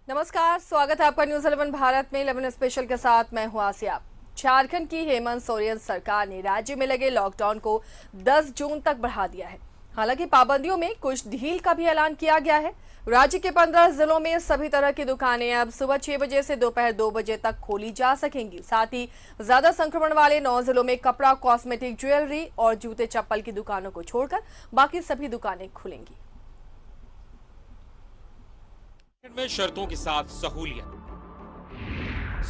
नमस्कार, स्वागत है आपका न्यूज 11 भारत में 11 स्पेशल के साथ मैं हूं आसिया। झारखंड की हेमंत सोरेन सरकार ने राज्य में लगे लॉकडाउन को 10 जून तक बढ़ा दिया है। हालांकि पाबंदियों में कुछ ढील का भी ऐलान किया गया है। राज्य के 15 जिलों में सभी तरह की दुकानें अब सुबह 6 बजे से दोपहर 2 बजे तक खोली जा सकेंगी। साथ ही ज्यादा संक्रमण वाले 9 जिलों में कपड़ा, कॉस्मेटिक, ज्वेलरी और जूते चप्पल की दुकानों को छोड़कर बाकी सभी दुकानें खुलेंगी। में शर्तों के साथ सहूलियत।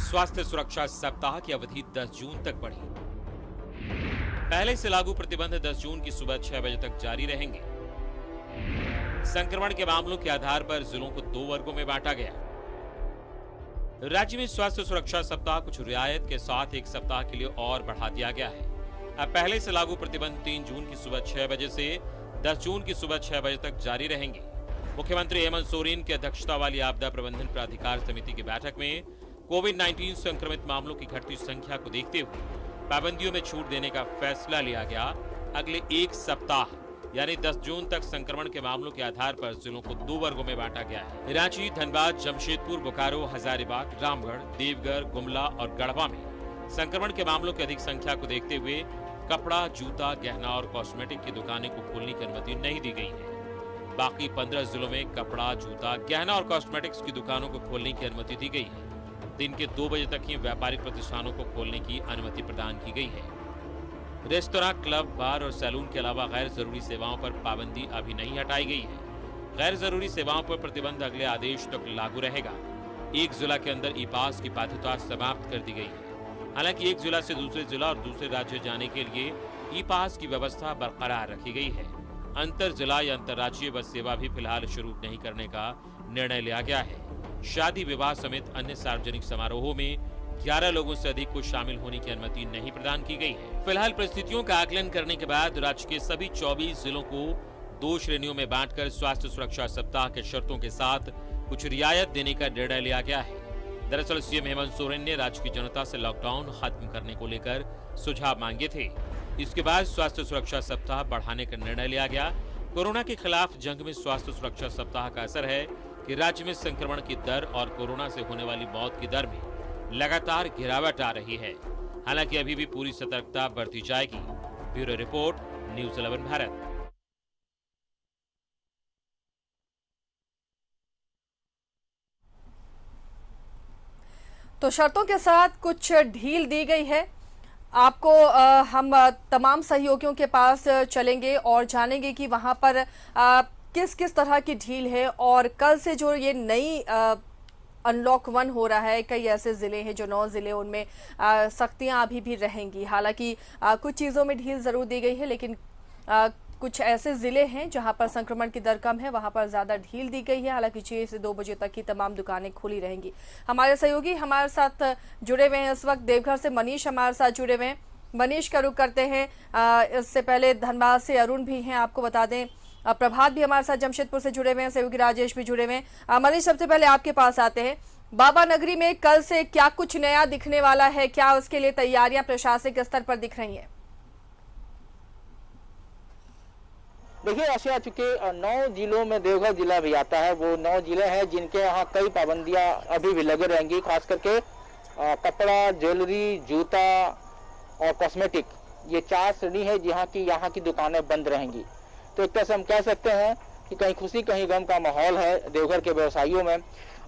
स्वास्थ्य सुरक्षा सप्ताह की अवधि 10 जून तक बढ़ी। पहले से लागू प्रतिबंध 10 जून की सुबह 6 बजे तक जारी रहेंगे। संक्रमण के मामलों के आधार पर जिलों को 2 वर्गों में बांटा गया। राज्य में स्वास्थ्य सुरक्षा सप्ताह कुछ रियायत के साथ एक सप्ताह के लिए और बढ़ा दिया गया है। अब पहले से लागू प्रतिबंध 3 जून की सुबह 6 बजे से 10 जून की सुबह 6 बजे तक जारी रहेंगे। मुख्यमंत्री हेमंत सोरेन की अध्यक्षता वाली आपदा प्रबंधन प्राधिकार समिति की बैठक में कोविड-19 संक्रमित मामलों की घटती संख्या को देखते हुए पाबंदियों में छूट देने का फैसला लिया गया। अगले एक सप्ताह यानी 10 जून तक संक्रमण के मामलों के आधार पर जिलों को 2 वर्गों में बांटा गया है। रांची, धनबाद, जमशेदपुर, बोकारो, हजारीबाग, रामगढ़, देवघर, गुमला और गढ़वा में संक्रमण के मामलों की अधिक संख्या को देखते हुए कपड़ा, जूता, गहना और कॉस्मेटिक की दुकानें को खोलने की अनुमति नहीं दी गई है। बाकी 15 जिलों में कपड़ा, जूता, गहना और कॉस्मेटिक्स की दुकानों को खोलने की अनुमति दी गई है। दिन के 2 बजे तक ही व्यापारिक प्रतिष्ठानों को खोलने की अनुमति प्रदान की गई है। रेस्तोरां, क्लब, बार और सैलून के अलावा गैर जरूरी सेवाओं पर पाबंदी अभी नहीं हटाई गई है। गैर जरूरी सेवाओं पर प्रतिबंध अगले आदेश तक लागू रहेगा। एक जिला के अंदर ई पास की बाध्यता समाप्त कर दी गई है। हालांकि एक जिला से दूसरे जिला और दूसरे राज्य जाने के लिए ई पास की व्यवस्था बरकरार रखी गई है। अंतर जिला या अंतर्राज्यीय बस सेवा भी फिलहाल शुरू नहीं करने का निर्णय लिया गया है। शादी, विवाह समेत अन्य सार्वजनिक समारोहों में 11 लोगों से अधिक को शामिल होने की अनुमति नहीं प्रदान की गई है। फिलहाल परिस्थितियों का आकलन करने के बाद राज्य के सभी 24 जिलों को 2 श्रेणियों में बांटकर स्वास्थ्य सुरक्षा सप्ताह के शर्तों के साथ कुछ रियायत देने का निर्णय लिया गया है। दरअसल सीएम हेमंत सोरेन ने राज्य की जनता से लॉकडाउन खत्म करने को लेकर सुझाव मांगे थे। इसके बाद स्वास्थ्य सुरक्षा सप्ताह बढ़ाने का निर्णय लिया गया। कोरोना के खिलाफ जंग में स्वास्थ्य सुरक्षा सप्ताह का असर है कि राज्य में संक्रमण की दर और कोरोना से होने वाली मौत की दर में लगातार गिरावट आ रही है। हालांकि अभी भी पूरी सतर्कता बरती जाएगी। Bureau report, news 11 Bharat. तो शर्तों के साथ कुछ ढील दी गई है। आपको हम तमाम सहयोगियों के पास चलेंगे और जानेंगे कि वहां पर किस किस तरह की ढील है। और कल से जो ये नई अनलॉक 1 हो रहा है, कई ऐसे ज़िले हैं जो 9 ज़िले, उनमें सख्तियां अभी भी रहेंगी। हालांकि कुछ चीज़ों में ढील ज़रूर दी गई है, लेकिन कुछ ऐसे ज़िले हैं जहां पर संक्रमण की दर कम है, वहां पर ज़्यादा ढील दी गई है। हालांकि 6 से 2 बजे तक ही तमाम दुकानें खुली रहेंगी। हमारे सहयोगी हमारे साथ जुड़े हुए हैं इस वक्त। देवघर से मनीष हमारे साथ जुड़े हुए हैं। मनीष का रुख करते हैं। इससे पहले धनबाद से अरुण भी हैं, आपको बता दें। प्रभात भी हमारे साथ जमशेदपुर से जुड़े हुए हैं, सहयोगी राजेश भी जुड़े हुए हैं। मनीष, सबसे पहले आपके पास आते हैं। बाबा नगरी में कल से क्या कुछ नया दिखने वाला है? क्या उसके लिए तैयारियां प्रशासनिक स्तर पर दिख रही हैं? देखिए आसिया, चूंकि 9 जिलों में देवघर जिला भी आता है, वो 9 जिले हैं जिनके यहाँ कई पाबंदियां अभी भी लगे रहेंगी। खास करके कपड़ा, ज्वेलरी, जूता और कॉस्मेटिक, ये 4 श्रेणी है यहाँ की दुकानें बंद रहेंगी। तो एक तरह से हम कह सकते हैं कि कहीं खुशी कहीं गम का माहौल है देवघर के व्यवसायियों में।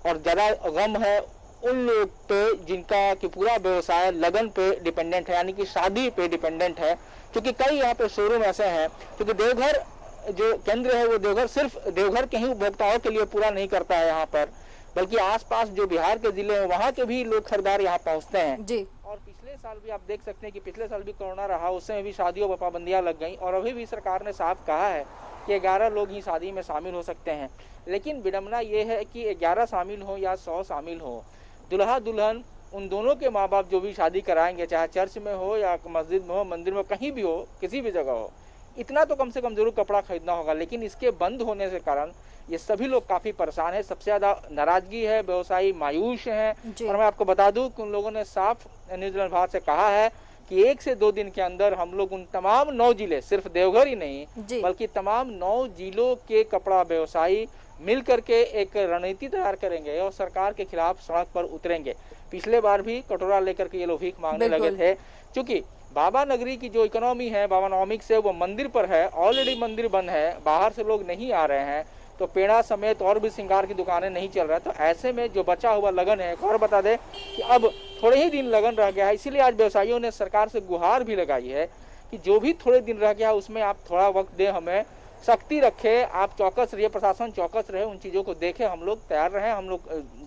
और जरा गम है उन लोग पे जिनका कि पूरा व्यवसाय लगन पे डिपेंडेंट है, यानी कि शादी पे डिपेंडेंट है। क्योंकि कई यहाँ पे शोरूम ऐसे हैं, क्योंकि देवघर जो केंद्र है वो देवघर सिर्फ देवघर के ही उपभोक्ताओं के लिए पूरा नहीं करता है यहाँ पर, बल्कि आसपास जो बिहार के जिले हैं वहाँ के भी लोग खरीदार यहाँ पहुँचते हैं जी। और पिछले साल भी आप देख सकते हैं कि पिछले साल भी कोरोना रहा, उसमें भी शादियों पर पाबंदियां लग गई। और अभी भी सरकार ने साफ कहा है कि 11 लोग ही शादी में शामिल हो सकते हैं। लेकिन विडम्बना ये है कि 11 शामिल हो या 100 शामिल हो, दुल्हा दुल्हन उन दोनों के माँ बाप जो भी शादी कराएंगे, चाहे चर्च में हो या मस्जिद में हो, मंदिर में, कहीं भी हो, किसी भी जगह हो, इतना तो कम से कम जरूर कपड़ा खरीदना होगा। लेकिन इसके बंद होने के कारण ये सभी लोग काफी परेशान है। सबसे ज्यादा नाराजगी है, व्यवसायी मायूस हैं। और मैं आपको बता दूं कि उन लोगों ने साफ न्यूज 11 भारत से कहा है कि 1 से 2 दिन के अंदर हम लोग उन तमाम 9 जिले, सिर्फ देवघर ही नहीं बल्कि तमाम 9 जिलों के कपड़ा व्यवसायी मिल करके एक रणनीति तैयार करेंगे और सरकार के खिलाफ सड़क पर उतरेंगे। पिछले बार भी कटोरा लेकर के ये लोग भीख मांगने लगे थे। चूंकि बाबा नगरी की जो इकोनॉमी है, बाबानॉमिक्स है, वो मंदिर पर है। ऑलरेडी मंदिर बंद है, बाहर से लोग नहीं आ रहे हैं, तो पेड़ा समेत और भी श्रृंगार की दुकानें नहीं चल रहा है। तो ऐसे में जो बचा हुआ लगन है, और बता दें कि अब थोड़े ही दिन लगन रह गया है, इसीलिए आज व्यवसायियों ने सरकार से गुहार भी लगाई है कि जो भी थोड़े दिन रह गया है उसमें आप थोड़ा वक्त दें, हमें सख्ती रखे, आप चौकस रहिए, प्रशासन चौकस रहे, उन चीज़ों को देखें। हम लोग तैयार रहें। हम लोग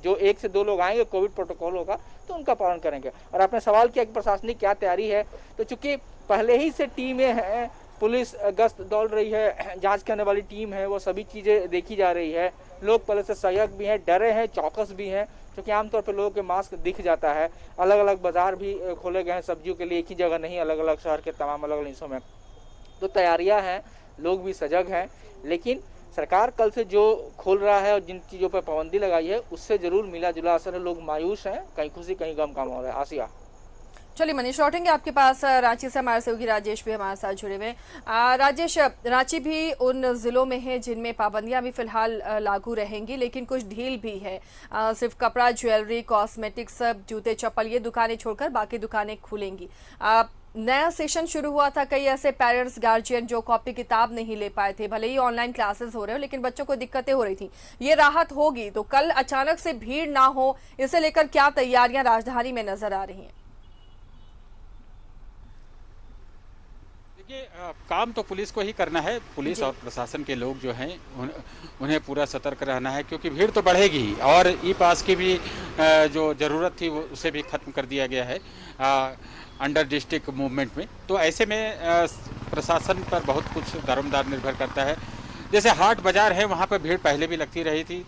जो 1 से 2 लोग आएंगे, कोविड प्रोटोकॉल होगा तो उनका पालन करेंगे। और आपने सवाल किया कि प्रशासनिक क्या तैयारी है, तो चूंकि पहले ही से टीमें हैं, पुलिस गश्त दौड़ रही है, जांच करने वाली टीम है, वो सभी चीज़ें देखी जा रही है। लोग पहले से सजग भी हैं, डरे हैं, चौकस भी हैं, क्योंकि आमतौर पर लोगों के मास्क दिख जाता है। अलग अलग बाजार भी खोले गए हैं सब्जियों के लिए, एक ही जगह नहीं, अलग अलग शहर के तमाम अलग अलग हिस्सों में। तो तैयारियां हैं, लोग भी सजग हैं, लेकिन सरकार कल से जो खोल रहा है और जिन चीज़ों पर पाबंदी लगाई है उससे जरूर मिला जुला असर है। लोग मायूस हैं, कहीं खुशी कहीं गम का माहौल है। आसिया, चलिए मनीष, लौटेंगे आपके पास। रांची से हमारे सहयोगी राजेश भी हमारे साथ जुड़े हुए हैं। राजेश, रांची भी उन जिलों में है जिनमें पाबंदियां भी फिलहाल लागू रहेंगी, लेकिन कुछ ढील भी है। सिर्फ कपड़ा, ज्वेलरी, कॉस्मेटिक्स, जूते चप्पल, ये दुकानें छोड़कर बाकी दुकानें खुलेंगी। नया सेशन शुरू हुआ था, कई ऐसे पेरेंट्स, गार्जियन जो कॉपी किताब नहीं ले पाए थे, भले ही ऑनलाइन क्लासेस हो रहे हो, लेकिन बच्चों को दिक्कतें हो रही थी। ये राहत होगी तो कल अचानक से भीड़ ना हो, इसे लेकर क्या तैयारियां राजधानी में नजर आ रही हैं? देखिए, काम तो पुलिस को ही करना है। पुलिस और प्रशासन के लोग जो हैं उन्हें पूरा सतर्क रहना है, क्योंकि भीड़ तो बढ़ेगी ही। और ई पास की भी जो ज़रूरत थी वो उसे भी ख़त्म कर दिया गया है अंडर डिस्ट्रिक्ट मूवमेंट में। तो ऐसे में प्रशासन पर बहुत कुछ दारोमदार निर्भर करता है। जैसे हाट बाज़ार है, वहाँ पर भीड़ पहले भी लगती रही थी,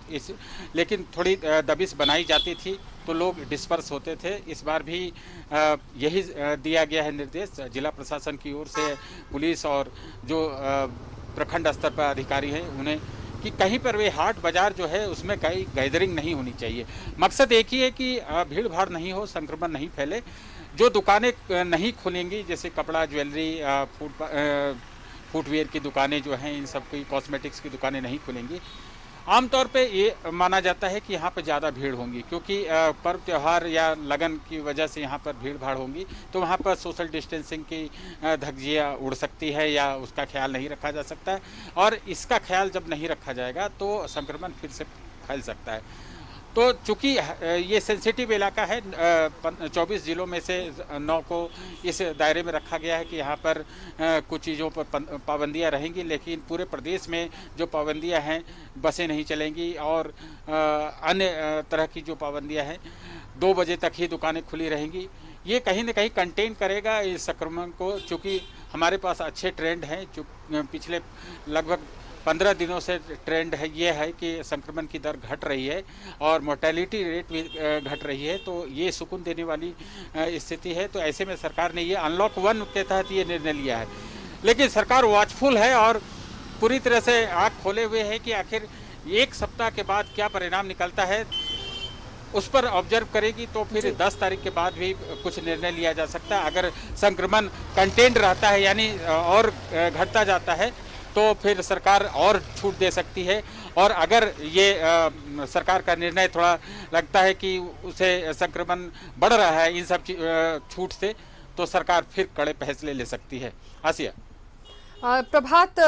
लेकिन थोड़ी दबिश बनाई जाती थी तो लोग डिस्पर्स होते थे। इस बार भी यही दिया गया है निर्देश जिला प्रशासन की ओर से, पुलिस और जो प्रखंड स्तर पर अधिकारी हैं उन्हें, कि कहीं पर वे हाट बाज़ार जो है उसमें कहीं गैदरिंग नहीं होनी चाहिए। मकसद एक ही है कि भीड़ भाड़ नहीं हो, संक्रमण नहीं फैले। जो दुकानें नहीं खुलेंगी, जैसे कपड़ा, ज्वेलरी, फुटवेयर की दुकानें जो हैं, इन सब की, कॉस्मेटिक्स की दुकानें नहीं खुलेंगी। आमतौर पे ये माना जाता है कि यहाँ पर ज़्यादा भीड़ होंगी, क्योंकि पर्व त्यौहार या लगन की वजह से यहाँ पर भीड़ भाड़ होंगी, तो वहाँ पर सोशल डिस्टेंसिंग की धज्जियाँ उड़ सकती है या उसका ख्याल नहीं रखा जा सकता है। और इसका ख्याल जब नहीं रखा जाएगा तो संक्रमण फिर से फैल सकता है। तो चूँकि ये सेंसिटिव इलाका है, 24 ज़िलों में से 9 को इस दायरे में रखा गया है कि यहाँ पर कुछ चीज़ों पर पाबंदियाँ रहेंगी, लेकिन पूरे प्रदेश में जो पाबंदियाँ हैं, बसें नहीं चलेंगी और अन्य तरह की जो पाबंदियाँ हैं, 2 बजे तक ही दुकानें खुली रहेंगी। ये कहीं न कहीं कंटेन करेगा इस संक्रमण को, चूँकि हमारे पास अच्छे ट्रेंड हैं। जो पिछले लगभग 15 दिनों से ट्रेंड है, ये है कि संक्रमण की दर घट रही है और मोर्टेलिटी रेट भी घट रही है, तो ये सुकून देने वाली स्थिति है। तो ऐसे में सरकार ने ये अनलॉक 1 के तहत ये निर्णय लिया है, लेकिन सरकार वॉचफुल है और पूरी तरह से आँख खोले हुए है कि आखिर 1 सप्ताह के बाद क्या परिणाम निकलता है, उस पर ऑब्जर्व करेगी। तो फिर 10 तारीख के बाद भी कुछ निर्णय लिया जा सकता है। अगर संक्रमण कंटेंट रहता है, यानी और घटता जाता है, तो फिर सरकार और छूट दे सकती है। और अगर ये सरकार का निर्णय थोड़ा लगता है कि उसे संक्रमण बढ़ रहा है इन सब छूट से, तो सरकार फिर कड़े फैसले ले सकती है। आसिया, प्रभात,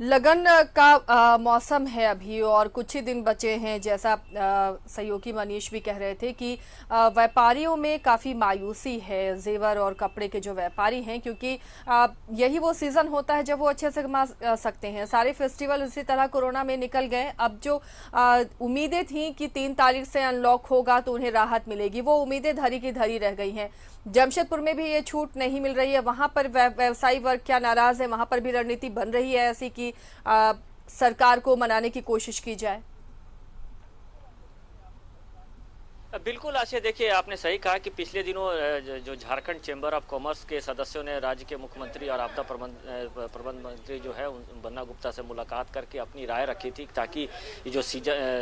लगन का मौसम है अभी और कुछ ही दिन बचे हैं, जैसा सहयोगी मनीष भी कह रहे थे कि व्यापारियों में काफ़ी मायूसी है, जेवर और कपड़े के जो व्यापारी हैं, क्योंकि यही वो सीज़न होता है जब वो अच्छे से कमा सकते हैं। सारे फेस्टिवल इसी तरह कोरोना में निकल गए। अब जो उम्मीदें थी कि 3 तारीख से अनलॉक होगा तो उन्हें राहत मिलेगी, वो उम्मीदें धरी की धरी रह गई हैं। जमशेदपुर में भी ये छूट नहीं मिल रही है, वहां पर व्यवसायी वर्ग क्या नाराज है, वहां पर भी रणनीति बन रही है ऐसी कि सरकार को मनाने की कोशिश की जाए। बिल्कुल आशय, देखिए आपने सही कहा कि पिछले दिनों जो झारखंड चैम्बर ऑफ कॉमर्स के सदस्यों ने राज्य के मुख्यमंत्री और आपदा प्रबंध मंत्री जो है बन्ना गुप्ता से मुलाकात करके अपनी राय रखी थी, ताकि ये जो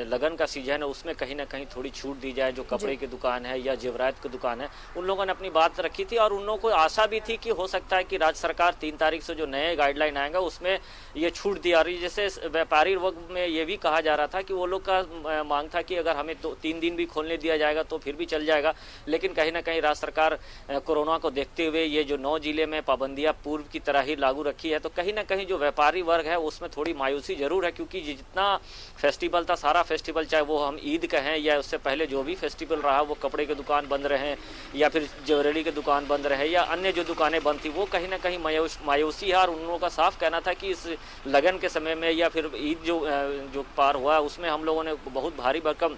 लगन का सीजन है उसमें कहीं ना कहीं थोड़ी छूट दी जाए। जो कपड़े की दुकान है या जेवरात की दुकान है, उन लोगों ने अपनी बात रखी थी और उन लोगों को आशा भी थी कि हो सकता है कि राज्य सरकार 3 तारीख से जो नए गाइडलाइन आएगा उसमें ये छूट दी आ रही। जैसे व्यापारी वर्ग में ये भी कहा जा रहा था कि वो लोग का मांग था कि अगर हमें 3 दिन भी खोलने दिया जाएगा तो फिर भी चल जाएगा, लेकिन कहीं ना कहीं राज्य सरकार कोरोना को देखते हुए ये जो 9 जिले में पाबंदियां पूर्व की तरह ही लागू रखी है, तो कहीं ना कहीं जो व्यापारी वर्ग है उसमें थोड़ी मायूसी जरूर है, क्योंकि जितना फेस्टिवल था, सारा फेस्टिवल, चाहे वो हम ईद कहें या उससे पहले जो भी फेस्टिवल रहा, वो कपड़े की दुकान बंद रहे या फिर ज्वेलरी की दुकान बंद रहे या अन्य जो दुकानें बंद थी, वो कहीं ना कहीं मायूसी है। और उन लोगों का साफ कहना था कि इस लगन के समय में या फिर ईद जो पार हुआ उसमें हम लोगों ने बहुत भारी भरकम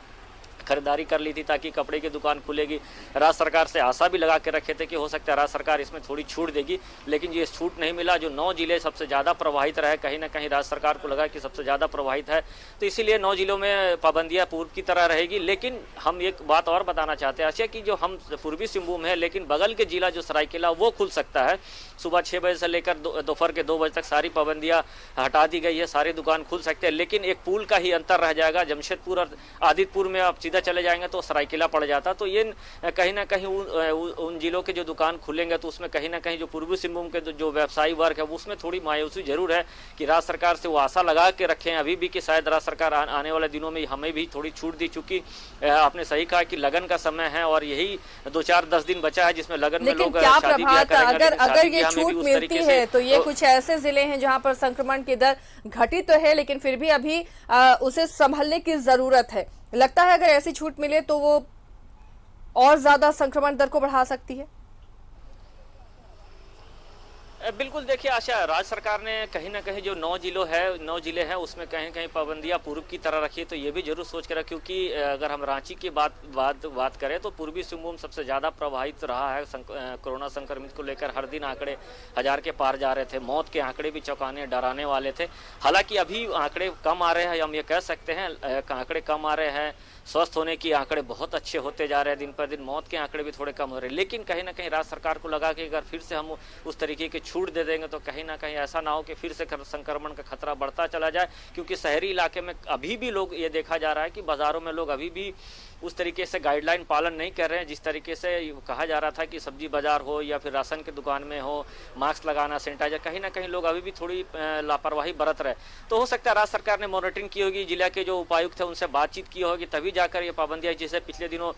खरीदारी कर ली थी ताकि कपड़े की दुकान खुलेगी। राज्य सरकार से आशा भी लगा के रखे थे कि हो सकता है राज्य सरकार इसमें थोड़ी छूट देगी, लेकिन ये छूट नहीं मिला। जो 9 जिले सबसे ज़्यादा प्रभावित रहे, कहीं ना कहीं राज्य सरकार को लगा कि सबसे ज़्यादा प्रभावित है, तो इसीलिए 9 जिलों में पाबंदियां पूर्व की तरह रहेगी। लेकिन हम एक बात और बताना चाहते हैं अच्छा, कि जो हम पूर्वी सिंहभूम है, लेकिन बगल के जिला जो सरायकेला वो खुल सकता है। सुबह 6 बजे से लेकर दोपहर के 2 बजे तक सारी पाबंदियां हटा दी गई है, सारी दुकान खुल सकते हैं, लेकिन एक पुल का ही अंतर रह जाएगा। जमशेदपुर और आदितपुर में आप सीधा चले जाएंगे तो सरायकेला पड़ जाता, तो ये कहीं ना कहीं उन जिलों के जो दुकान खुलेंगे तो उसमें कहीं ना कहीं जो पूर्वी सिंहभूम के जो व्यवसायी वर्ग है उसमें थोड़ी मायूसी जरूर है कि राज्य सरकार से वो आशा लगा के रखे हैं अभी भी कि शायद राज्य सरकार आने वाले दिनों में हमें भी थोड़ी छूट दी। चूंकि आपने सही कहा कि लगन का समय है और यही 2-4-10 दिन बचा है जिसमें लगन में लोग क्या प्रभात, अगर ये छूट मिलती है तो ये कुछ ऐसे जिले हैं जहां पर संक्रमण की दर घटी तो है, लेकिन फिर भी अभी उसे संभलने की जरूरत है। लगता है अगर ऐसी छूट मिले तो वो और ज्यादा संक्रमण दर को बढ़ा सकती है। बिल्कुल, देखिए आशा, राज्य सरकार ने कहीं ना कहीं जो 9 जिले हैं उसमें कहीं कहीं पाबंदियां पूर्व की तरह रखी है, तो ये भी जरूर सोच कर रखें, क्योंकि अगर हम रांची की बात करें तो पूर्वी सिंहभूम सबसे ज़्यादा प्रभावित रहा है। कोरोना संक्रमित को लेकर हर दिन आंकड़े 1000 के पार जा रहे थे, मौत के आंकड़े भी चौंकाने डराने वाले थे। हालांकि अभी आंकड़े कम आ रहे हैं, हम ये कह सकते हैं आंकड़े कम आ रहे हैं, स्वस्थ होने की आंकड़े बहुत अच्छे होते जा रहे हैं, दिन पर दिन मौत के आंकड़े भी थोड़े कम हो रहे हैं। लेकिन कहीं ना कहीं राज्य सरकार को लगा कि अगर फिर से हम उस तरीके की छूट दे देंगे तो कहीं ना कहीं ऐसा ना हो कि फिर से संक्रमण का खतरा बढ़ता चला जाए, क्योंकि शहरी इलाके में अभी भी लोग, ये देखा जा रहा है कि बाजारों में लोग अभी भी उस तरीके से गाइडलाइन पालन नहीं कर रहे हैं जिस तरीके से कहा जा रहा था कि सब्जी बाजार हो या फिर राशन की दुकान में हो, मास्क लगाना, सैनिटाइजर, कहीं ना कहीं लोग अभी भी थोड़ी लापरवाही बरत रहे। तो हो सकता है राज्य सरकार ने मॉनिटरिंग की होगी, जिला के जो उपायुक्त है उनसे बातचीत की होगी, तभी जाकर ये पाबंदियां, जैसे पिछले दिनों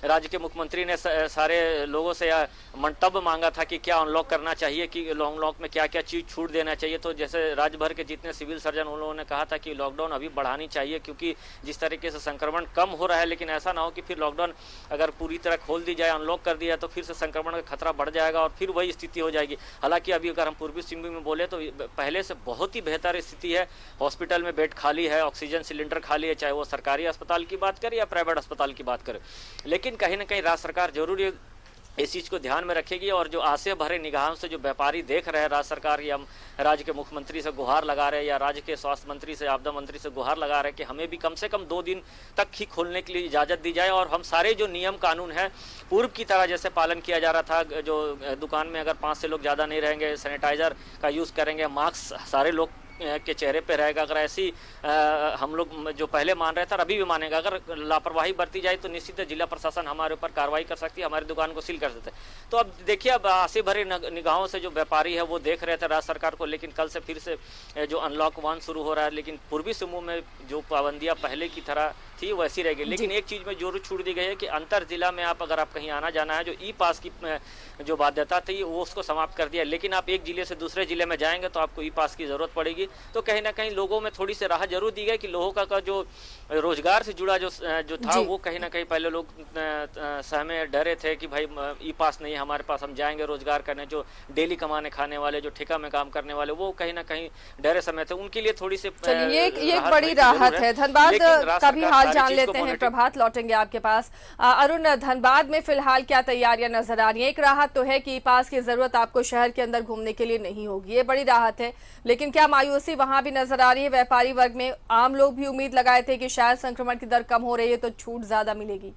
राज्य के मुख्यमंत्री ने सारे लोगों से मंतव्य मांगा था कि क्या अनलॉक करना चाहिए, कि अनलॉक में क्या क्या चीज छूट देना चाहिए। तो जैसे राज्य भर के जितने सिविल सर्जन उन लोगों ने कहा था कि लॉकडाउन अभी बढ़ानी चाहिए, क्योंकि जिस तरीके से संक्रमण कम हो रहा है, लेकिन ऐसा ना हो कि फिर लॉकडाउन अगर पूरी तरह खोल दी जाए, अनलॉक कर दिया, तो फिर से संक्रमण का खतरा बढ़ जाएगा और फिर वही स्थिति हो जाएगी। हालांकि अभी अगर हम पूर्वी सिंहभूम में बोले तो पहले से बहुत ही बेहतर स्थिति है। हॉस्पिटल में बेड खाली है, ऑक्सीजन सिलेंडर खाली है, चाहे वो सरकारी अस्पताल की बात करें या प्राइवेट अस्पताल की बात करें। लेकिन कहीं ना कहीं राज्य सरकार जरूर इस चीज़ को ध्यान में रखेगी और जो आशय भरे निगाहों से जो व्यापारी देख रहे हैं राज्य सरकार या राज्य के मुख्यमंत्री से गुहार लगा रहे हैं या राज्य के स्वास्थ्य मंत्री से, आपदा मंत्री से गुहार लगा रहे हैं कि हमें भी कम से कम 2 दिन तक ही खोलने के लिए इजाज़त दी जाए और हम सारे जो नियम कानून है पूर्व की तरह जैसे पालन किया जा रहा था। जो दुकान में अगर 5 से लोग ज़्यादा नहीं रहेंगे, सैनिटाइजर का यूज़ करेंगे, मास्क सारे लोग के चेहरे पे रहेगा, अगर ऐसी हम लोग जो पहले मान रहे थे और अभी भी मानेगा, अगर लापरवाही बरती जाए तो निश्चित जिला प्रशासन हमारे ऊपर कार्रवाई कर सकती है, हमारी दुकान को सील कर सकते हैं। तो अब देखिए, अब आसे भरे निगाहों से जो व्यापारी है वो देख रहे थे राज्य सरकार को, लेकिन कल से फिर से जो अनलॉक 1 शुरू हो रहा है, लेकिन पूर्वी सिंहभूम में जो पाबंदियां पहले की तरह थी वैसी रहेगी। लेकिन एक चीज में जरूर छूट दी गई है कि अंतर जिला में अगर आप कहीं आना जाना है, जो ई पास की जो बाध्यता थी वो उसको समाप्त कर दिया, लेकिन आप एक जिले से दूसरे जिले में जाएंगे तो आपको ई पास की जरूरत पड़ेगी। तो कहीं ना कहीं लोगों में थोड़ी सी राहत जरूर दी गई कि लोगों का जो रोजगार से जुड़ा जो था वो कहीं ना कहीं पहले लोग सहमे डरे थे कि भाई ई पास नहीं है हमारे पास, हम जाएंगे रोजगार करने, जो डेली कमाने खाने वाले, जो ठेका में काम करने वाले, वो कहीं ना कहीं डरे समय थे, उनके लिए थोड़ी सी ये एक बड़ी राहत है। धनबाद का भी हाल जान लेते हैं, प्रभात लौटेंगे आपके पास। अरुण, धनबाद में फिलहाल क्या तैयारियां नजर आ रही है? एक राहत तो है कि पास की जरूरत आपको शहर के अंदर घूमने के लिए नहीं होगी, ये बड़ी राहत है, लेकिन क्या मायूसी वहां भी नजर आ रही है व्यापारी वर्ग में? आम लोग भी उम्मीद लगाए थे कि शायद संक्रमण की दर कम हो रही है तो छूट ज्यादा मिलेगी।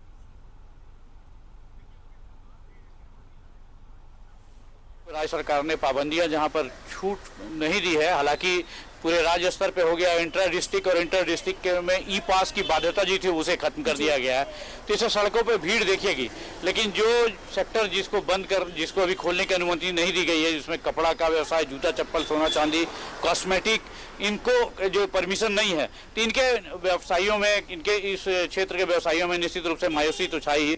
राज्य सरकार ने पाबंदियां जहां पर छूट नहीं दी है, हालांकि पूरे राज्य स्तर पे हो गया, इंटर डिस्ट्रिक्ट और इंटर डिस्ट्रिक्ट में ई पास की बाध्यता जो थी उसे खत्म कर दिया गया है। तो इससे सड़कों पे भीड़ देखिएगी, लेकिन जो सेक्टर जिसको अभी खोलने की अनुमति नहीं दी गई है, जिसमें कपड़ा का व्यवसाय, जूता चप्पल, सोना चांदी, कॉस्मेटिक, इनको जो परमिशन नहीं है, तो इनके व्यवसायियों में, इनके इस क्षेत्र के व्यवसायियों में निश्चित रूप से मायूसी तो छाई ही।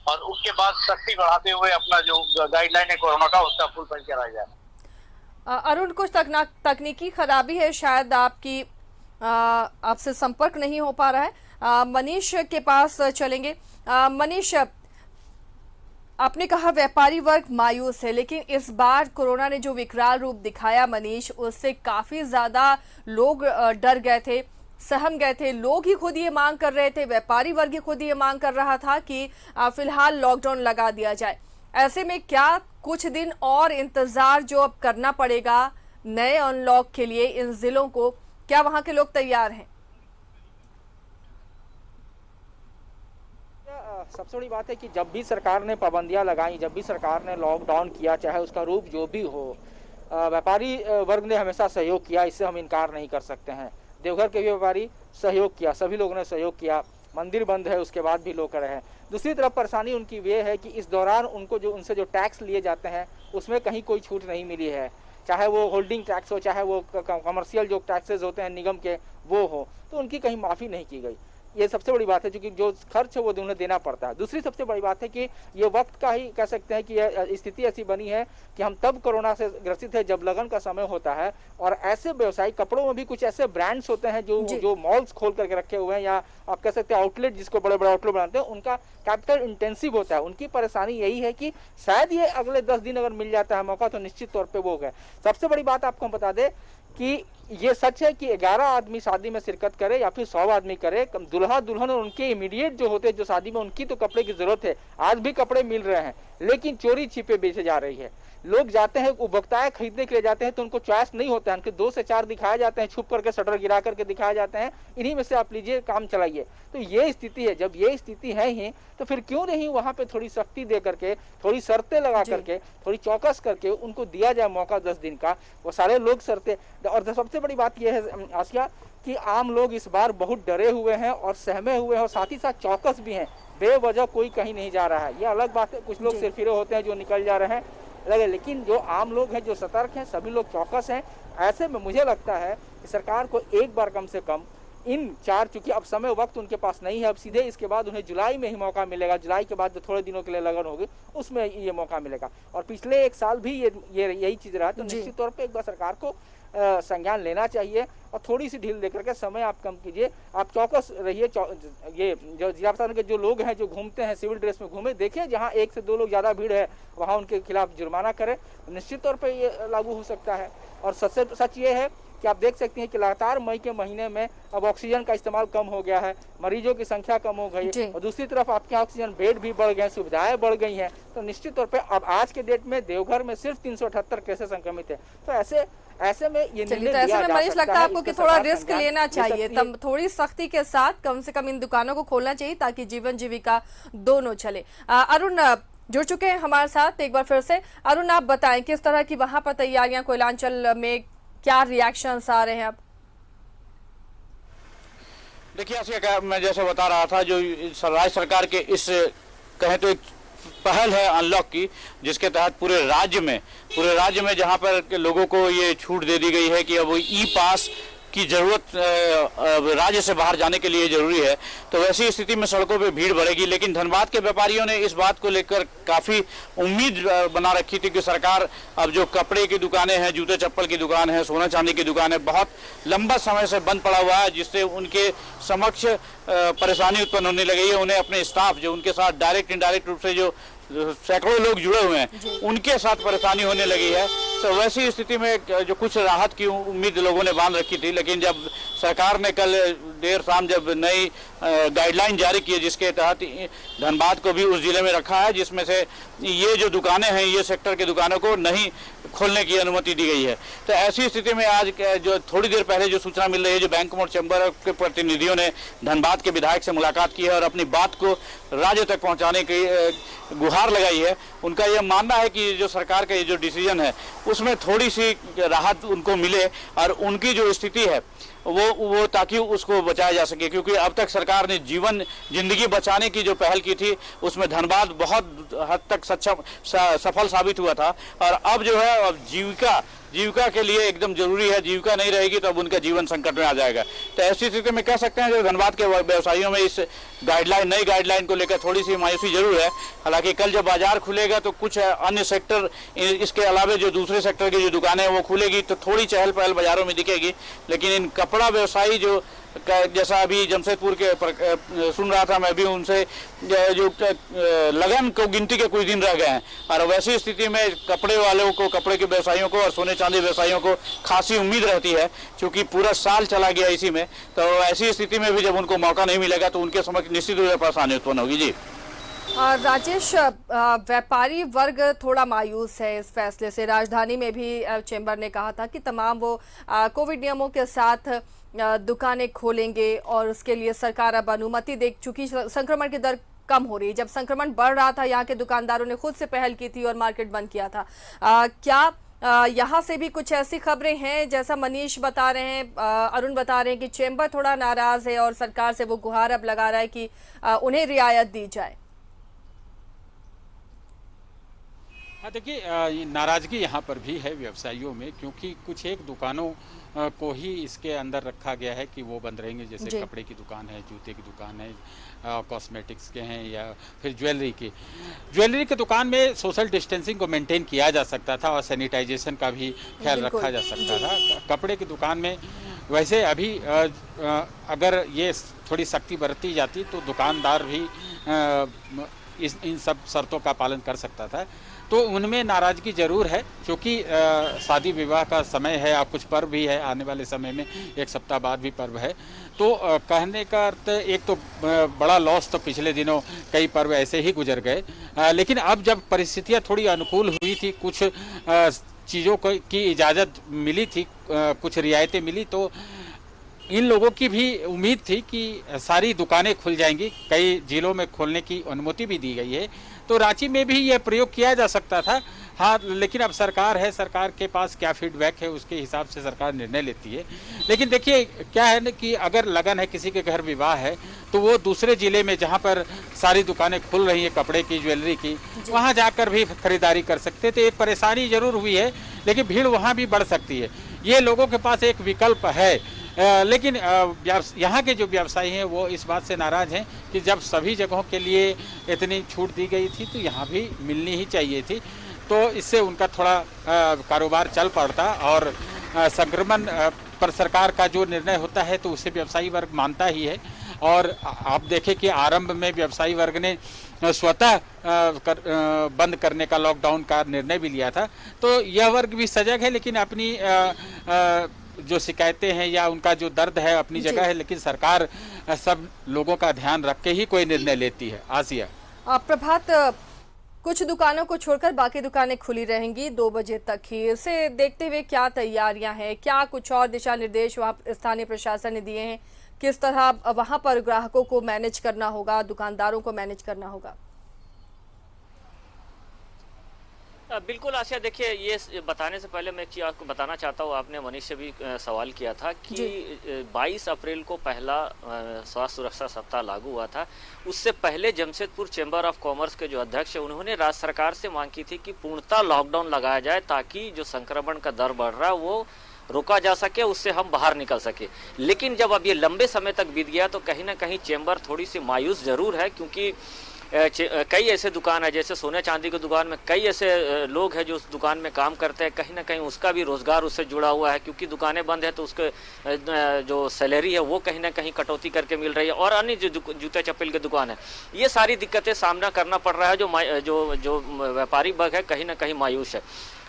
और उसके बाद सख्ती बढ़ाते हुए अपना जो गाइडलाइन है कोरोना का, उसका फुल पैक कराया जाए। अरुण, कुछ तकनीकी खराबी है, शायद आपसे संपर्क नहीं हो पा रहा है। मनीष के पास चलेंगे। मनीष, आपने कहा व्यापारी वर्ग मायूस है, लेकिन इस बार कोरोना ने जो विकराल रूप दिखाया मनीष, उससे काफी ज्यादा लोग डर गए थे, सहम गए थे। लोग ही खुद ये मांग कर रहे थे, व्यापारी वर्ग ही खुद ये मांग कर रहा था कि फिलहाल लॉकडाउन लगा दिया जाए। ऐसे में क्या कुछ दिन और इंतजार जो अब करना पड़ेगा नए अनलॉक के लिए इन जिलों को, क्या वहां के लोग तैयार हैं? सबसे बड़ी बात है कि जब भी सरकार ने पाबंदियां लगाई, जब भी सरकार ने लॉकडाउन किया, चाहे उसका रूप जो भी हो, व्यापारी वर्ग ने हमेशा सहयोग किया, इससे हम इनकार नहीं कर सकते हैं। देवघर के भी व्यापारी सहयोग किया, सभी लोगों ने सहयोग किया। मंदिर बंद है, उसके बाद भी लोग कर रहे हैं। दूसरी तरफ परेशानी उनकी ये है कि इस दौरान उनसे जो टैक्स लिए जाते हैं उसमें कहीं कोई छूट नहीं मिली है, चाहे वो होल्डिंग टैक्स हो, चाहे वो कमर्शियल जो टैक्सेस होते हैं निगम के वो हो, तो उनकी कहीं माफ़ी नहीं की गई। ये सबसे बड़ी बात है, क्योंकि जो खर्च है वो उन्हें देना पड़ता है। दूसरी सबसे बड़ी बात है कि ये वक्त का ही कह सकते हैं कि यह स्थिति ऐसी बनी है कि हम तब कोरोना से ग्रसित है जब लगन का समय होता है, और ऐसे व्यवसायिक कपड़ों में भी कुछ ऐसे ब्रांड्स होते हैं जो मॉल्स खोल करके रखे हुए हैं, या आप कह सकते हैं आउटलेट, जिसको बड़े बड़े आउटलेट बनाते हैं, उनका कैपिटल इंटेंसिव होता है। उनकी परेशानी यही है कि शायद ये अगले 10 दिन अगर मिल जाता है मौका तो निश्चित तौर पर वो गए। सबसे बड़ी बात आपको हम बता दें कि ये सच है कि 11 आदमी शादी में शिरकत करे या फिर 100 आदमी करे, दुल्हा दुल्हन और उनके इमीडिएट जो होते हैं जो शादी में, उनकी तो कपड़े की जरूरत है। आज भी कपड़े मिल रहे हैं, लेकिन चोरी छिपे बेचे जा रही है। लोग जाते हैं, उपभोक्ताएं खरीदने के लिए जाते हैं तो उनको चॉइस नहीं होता है, उनके 2 से 4 दिखाए जाते हैं, छुप करके शटर गिरा करके दिखाए जाते हैं, इन्हीं में से आप लीजिए, काम चलाइए। तो ये स्थिति है। जब ये स्थिति है ही तो फिर क्यों नहीं वहां पे थोड़ी सख्ती दे करके, थोड़ी शर्तें लगा करके, थोड़ी चौकस करके उनको दिया जाए मौका 10 दिन का। वो सारे लोग शर्तें, और सबसे बड़ी बात यह है आसिया कि आम लोग इस बार बहुत डरे हुए हैं और सहमे हुए हैं, और साथ ही साथ चौकस भी हैं। बेवजह कोई कहीं नहीं जा रहा है, ये अलग बात है। कुछ लोग सिरफिरे होते हैं जो निकल जा रहे हैं, लेकिन जो आम लोग हैं, जो सतर्क हैं, सभी लोग चौकस हैं। ऐसे में मुझे लगता है कि सरकार को एक बार कम से कम इन 4, चूंकि अब समय वक्त उनके पास नहीं है, अब सीधे इसके बाद उन्हें जुलाई में ही मौका मिलेगा। जुलाई के बाद जो थोड़े दिनों के लिए लगन होगी उसमें ये मौका मिलेगा। और पिछले 1 साल भी यही चीज रहा, तो निश्चित तौर पे एक बार सरकार को संज्ञान लेना चाहिए और थोड़ी सी ढील देकर के समय आप कम कीजिए। आप चौकस रहिए। ये जो जिला प्रशासन के जो लोग हैं जो घूमते हैं सिविल ड्रेस में घूमे, देखिए जहाँ 1 से 2 लोग ज्यादा भीड़ है वहाँ उनके खिलाफ जुर्माना करें, निश्चित तौर पर ये लागू हो सकता है। और सच ये है कि आप देख सकते हैं कि लगातार मई के महीने में अब ऑक्सीजन का इस्तेमाल कम हो गया है, मरीजों की संख्या कम हो गई, और दूसरी तरफ आपके ऑक्सीजन बेड भी बढ़ गए, सुविधाएं बढ़ गई हैं। तो निश्चित तौर पे अब आज के डेट में देवघर में सिर्फ 378 केसेस संक्रमित है। तो ऐसे में ये निर्णय लिया जा सकता है। मनीष, लगता है आपको कि थोड़ा रिस्क लेना चाहिए, तब थोड़ी सख्ती के साथ कम से कम इन दुकानों को खोलना चाहिए ताकि जीवन जीविका दोनों चले। अरुण जुड़ चुके हैं हमारे साथ एक बार फिर से। अरुण, आप बताएं किस तरह की वहां पर तैयारियां, कोयलांचल में क्या रिएक्शंस आ रहे हैं अब? देखिए आसिया, मैं जैसे बता रहा था, जो राज्य सरकार के इस कहें तो एक पहल है अनलॉक की, जिसके तहत पूरे राज्य में जहां पर लोगों को ये छूट दे दी गई है कि अब ई पास की जरूरत राज्य से बाहर जाने के लिए जरूरी है, तो वैसी स्थिति में सड़कों पे भीड़ बढ़ेगी। लेकिन धनबाद के व्यापारियों ने इस बात को लेकर काफी उम्मीद बना रखी थी कि सरकार अब जो कपड़े की दुकानें हैं, जूते चप्पल की दुकान है, सोना चांदी की दुकान है, बहुत लंबा समय से बंद पड़ा हुआ है, जिससे उनके समक्ष परेशानी उत्पन्न होने लगी है। उन्हें अपने स्टाफ जो उनके साथ डायरेक्ट इनडायरेक्ट रूप से जो सैकड़ों लोग जुड़े हुए हैं उनके साथ परेशानी होने लगी है। तो वैसी स्थिति में जो कुछ राहत की उम्मीद लोगों ने बांध रखी थी, लेकिन जब सरकार ने कल देर शाम जब नई गाइडलाइन जारी की है, जिसके तहत धनबाद को भी उस जिले में रखा है, जिसमें से ये जो दुकानें हैं, ये सेक्टर की दुकानों को नहीं खोलने की अनुमति दी गई है। तो ऐसी स्थिति में आज जो थोड़ी देर पहले जो सूचना मिल रही है, जो बैंक मोड़ चैम्बर के प्रतिनिधियों ने धनबाद के विधायक से मुलाकात की है और अपनी बात को राज्य तक पहुंचाने की गुहार लगाई है। उनका यह मानना है कि जो सरकार का ये जो डिसीजन है उसमें थोड़ी सी राहत उनको मिले और उनकी जो स्थिति है वो ताकि उसको बचाया जा सके, क्योंकि अब तक सरकार ने जिंदगी बचाने की जो पहल की थी उसमें धनबाद बहुत हद तक सफल साबित हुआ था। और अब जो है अब जीविका के लिए एकदम जरूरी है, जीविका नहीं रहेगी तो अब उनका जीवन संकट में आ जाएगा। तो ऐसी स्थिति में कह सकते हैं जो धनबाद के व्यवसायियों में इस नई गाइडलाइन को लेकर थोड़ी सी मायूसी जरूर है। हालांकि कल जब बाजार खुलेगा तो कुछ अन्य सेक्टर, इसके अलावा जो दूसरे सेक्टर की जो दुकानें हैं वो खुलेगी तो थोड़ी चहल पहल बाजारों में दिखेगी। लेकिन इन कपड़ा व्यवसायी जो जैसा अभी जमशेदपुर के सुन रहा था मैं भी उनसे, जो लगन को गिनती के कुछ दिन रह गए हैं और वैसी स्थिति में कपड़े वालों को, कपड़े के व्यवसायियों को और सोने चांदी व्यवसायियों को खासी उम्मीद रहती है, क्योंकि पूरा साल चला गया इसी में। तो ऐसी स्थिति में भी जब उनको मौका नहीं मिलेगा तो उनके समक्ष निश्चित रूप से परेशानी उत्पन्न होगी। जी राजेश, व्यापारी वर्ग थोड़ा मायूस है इस फैसले से। राजधानी में भी चैम्बर ने कहा था कि तमाम वो कोविड नियमों के साथ दुकानें खोलेंगे और उसके लिए सरकार अब अनुमति दे चुकी। संक्रमण की दर कम हो रही है, जब संक्रमण बढ़ रहा था यहाँ के दुकानदारों ने खुद से पहल की थी और मार्केट बंद किया था। क्या यहाँ से भी कुछ ऐसी खबरें हैं, जैसा मनीष बता रहे हैं, अरुण बता रहे हैं कि चैम्बर थोड़ा नाराज है और सरकार से वो गुहार अब लगा रहा है कि उन्हें रियायत दी जाए? हाँ, देखिए नाराजगी यहाँ पर भी है व्यवसायियों में, क्योंकि कुछ एक दुकानों को ही इसके अंदर रखा गया है कि वो बंद रहेंगे, जैसे कपड़े की दुकान है, जूते की दुकान है, कॉस्मेटिक्स के हैं या फिर ज्वेलरी की दुकान में सोशल डिस्टेंसिंग को मेंटेन किया जा सकता था और सैनिटाइजेशन का भी ख्याल रखा जा सकता था। कपड़े की दुकान में वैसे अभी अगर ये थोड़ी सख्ती बरती जाती तो दुकानदार भी इन सब शर्तों का पालन कर सकता था। तो उनमें नाराजगी जरूर है, क्योंकि शादी विवाह का समय है और कुछ पर्व भी है आने वाले समय में, एक सप्ताह बाद भी पर्व है। तो कहने का अर्थ, एक तो बड़ा लॉस तो पिछले दिनों कई पर्व ऐसे ही गुजर गए, लेकिन अब जब परिस्थितियां थोड़ी अनुकूल हुई थी, कुछ चीज़ों की इजाज़त मिली थी, कुछ रियायतें मिली, तो इन लोगों की भी उम्मीद थी कि सारी दुकानें खुल जाएंगी। कई जिलों में खोलने की अनुमति भी दी गई है, तो रांची में भी यह प्रयोग किया जा सकता था। हाँ, लेकिन अब सरकार है, सरकार के पास क्या फीडबैक है उसके हिसाब से सरकार निर्णय लेती है। लेकिन देखिए क्या है ना कि अगर लगन है, किसी के घर विवाह है, तो वो दूसरे जिले में जहाँ पर सारी दुकानें खुल रही हैं कपड़े की, ज्वेलरी की, वहाँ जाकर भी खरीदारी कर सकते थे। एक परेशानी जरूर हुई है, लेकिन भीड़ वहाँ भी बढ़ सकती है। ये लोगों के पास एक विकल्प है। लेकिन यहाँ के जो व्यवसायी हैं वो इस बात से नाराज़ हैं कि जब सभी जगहों के लिए इतनी छूट दी गई थी तो यहाँ भी मिलनी ही चाहिए थी। तो इससे उनका थोड़ा कारोबार चल पड़ता और संक्रमण पर सरकार का जो निर्णय होता है तो उसे व्यवसायी वर्ग मानता ही है। और आप देखें कि आरंभ में व्यवसायी वर्ग ने स्वतः बंद करने का, लॉकडाउन का निर्णय भी लिया था। तो यह वर्ग भी सजग है, लेकिन अपनी जो शिकायतें हैं या उनका जो दर्द है अपनी जगह है, लेकिन सरकार सब लोगों का ध्यान रख के ही कोई निर्णय लेती है। आसिया, प्रभात, कुछ दुकानों को छोड़कर बाकी दुकानें खुली रहेंगी 2 बजे तक ही। इसे देखते हुए क्या तैयारियां हैं, क्या कुछ और दिशा निर्देश वहाँ स्थानीय प्रशासन ने दिए हैं, किस तरह वहां पर ग्राहकों को मैनेज करना होगा, दुकानदारों को मैनेज करना होगा? बिल्कुल आसिया, देखिए ये बताने से पहले मैं एक चीज़ आपको बताना चाहता हूँ। आपने मनीष से भी सवाल किया था कि 22 अप्रैल को पहला स्वास्थ्य सुरक्षा सप्ताह लागू हुआ था। उससे पहले जमशेदपुर चैम्बर ऑफ कॉमर्स के जो अध्यक्ष है उन्होंने राज्य सरकार से मांग की थी कि पूर्णतः लॉकडाउन लगाया जाए, ताकि जो संक्रमण का दर बढ़ रहा है वो रोका जा सके, उससे हम बाहर निकल सके। लेकिन जब अब ये लंबे समय तक बीत गया तो कहीं ना कहीं चैम्बर थोड़ी सी मायूस जरूर है, क्योंकि कई ऐसे दुकान है, जैसे सोने चांदी की दुकान में कई ऐसे लोग हैं जो उस दुकान में काम करते हैं, कहीं ना कहीं उसका भी रोजगार उससे जुड़ा हुआ है, क्योंकि दुकानें बंद है तो उसके जो सैलरी है वो कहीं ना कहीं कटौती करके मिल रही है। और अन्य जो जूते चप्पल की दुकान है, ये सारी दिक्कतें सामना करना पड़ रहा है। जो व्यापारी वर्ग है कहीं ना कहीं मायूस है।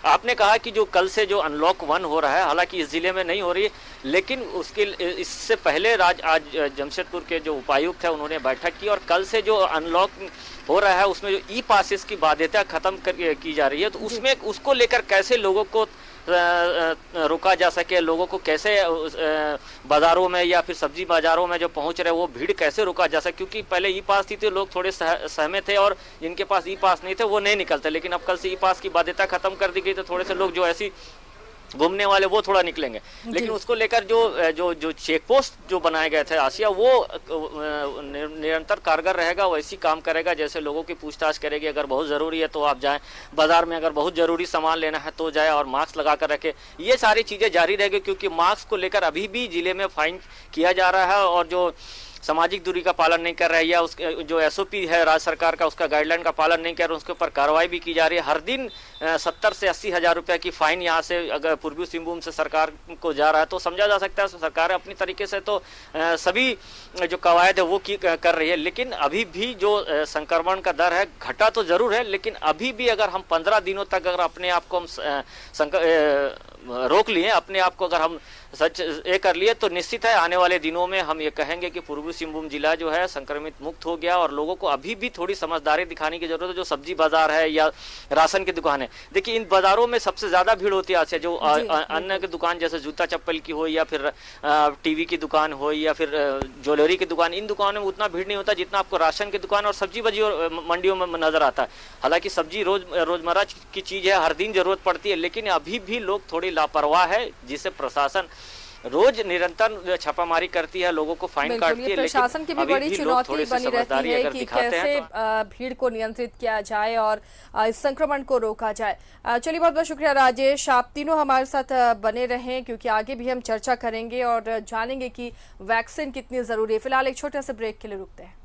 आपने कहा कि जो कल से जो अनलॉक 1 हो रहा है, हालांकि इस जिले में नहीं हो रही है, लेकिन इससे पहले आज जमशेदपुर के जो उपायुक्त है उन्होंने बैठक की और कल से जो अनलॉक हो रहा है उसमें जो ई पासेस की बाध्यता खत्म की जा रही है, तो उसमें उसको लेकर कैसे लोगों को रोका जा सके, लोगों को कैसे बाजारों में या फिर सब्जी बाजारों में जो पहुंच रहे वो भीड़ कैसे रोका जा सके, क्योंकि पहले ई पास थी तो लोग थोड़े सहमे थे और जिनके पास ई पास नहीं थे वो नहीं निकलते, लेकिन अब कल से ई पास की बाध्यता खत्म कर दी गई तो थोड़े से लोग जो ऐसी घूमने वाले वो थोड़ा निकलेंगे। लेकिन उसको लेकर जो चेक पोस्ट जो बनाए गए थे आसिया, वो निरंतर कारगर रहेगा, वैसी काम करेगा जैसे लोगों की पूछताछ करेगी। अगर बहुत ज़रूरी है तो आप जाएं बाजार में, अगर बहुत ज़रूरी सामान लेना है तो जाए और मास्क लगा कर रखें। ये सारी चीज़ें जारी रहेगी, क्योंकि मास्क को लेकर अभी भी जिले में फाइन किया जा रहा है और जो सामाजिक दूरी का पालन नहीं कर रहा है या उसके जो एसओपी है राज्य सरकार का उसका गाइडलाइन का पालन नहीं कर रहा है, उसके ऊपर कार्रवाई भी की जा रही है। हर दिन 70 से 80 हज़ार रुपये की फाइन यहाँ से अगर पूर्वी सिंहभूम से सरकार को जा रहा है तो समझा जा सकता है सरकार अपनी तरीके से तो सभी जो कवायद है वो कर रही है। लेकिन अभी भी जो संक्रमण का दर है घटा तो जरूर है, लेकिन अभी भी अगर हम 15 दिनों तक अगर अपने आप को हम रोक लिए, अपने आप को अगर हम सच ये कर लिए, तो निश्चित है आने वाले दिनों में हम ये कहेंगे कि पूर्वी सिंहभूम जिला जो है संक्रमित मुक्त हो गया। और लोगों को अभी भी थोड़ी समझदारी दिखाने की जरूरत है। जो सब्जी बाजार है या राशन की दुकान है, देखिए इन बाजारों में सबसे ज्यादा भीड़ होती है आज से। जो अन्य की दुकान जैसे जूता चप्पल की हो या फिर टीवी की दुकान हो या फिर ज्वेलरी की दुकान, इन दुकानों में उतना भीड़ नहीं होता जितना आपको राशन की दुकान और सब्जी मंडियों में नजर आता है। हालांकि सब्जी रोजमर्रा की चीज है, हर दिन जरूरत पड़ती है, लेकिन अभी भी लोग थोड़ी लापरवाह है, जिसे प्रशासन रोज निरंतर छापामारी करती है, लोगों को फाइन काटती है। प्रशासन की भी बड़ी चुनौती बनी रहती है कि कैसे भीड़ को नियंत्रित किया जाए और इस संक्रमण को रोका जाए। चलिए, बहुत बहुत शुक्रिया राजेश, आप तीनों हमारे साथ बने रहें क्योंकि आगे भी हम चर्चा करेंगे और जानेंगे कि वैक्सीन कितनी जरूरी है। फिलहाल एक छोटे से ब्रेक के लिए रुकते हैं।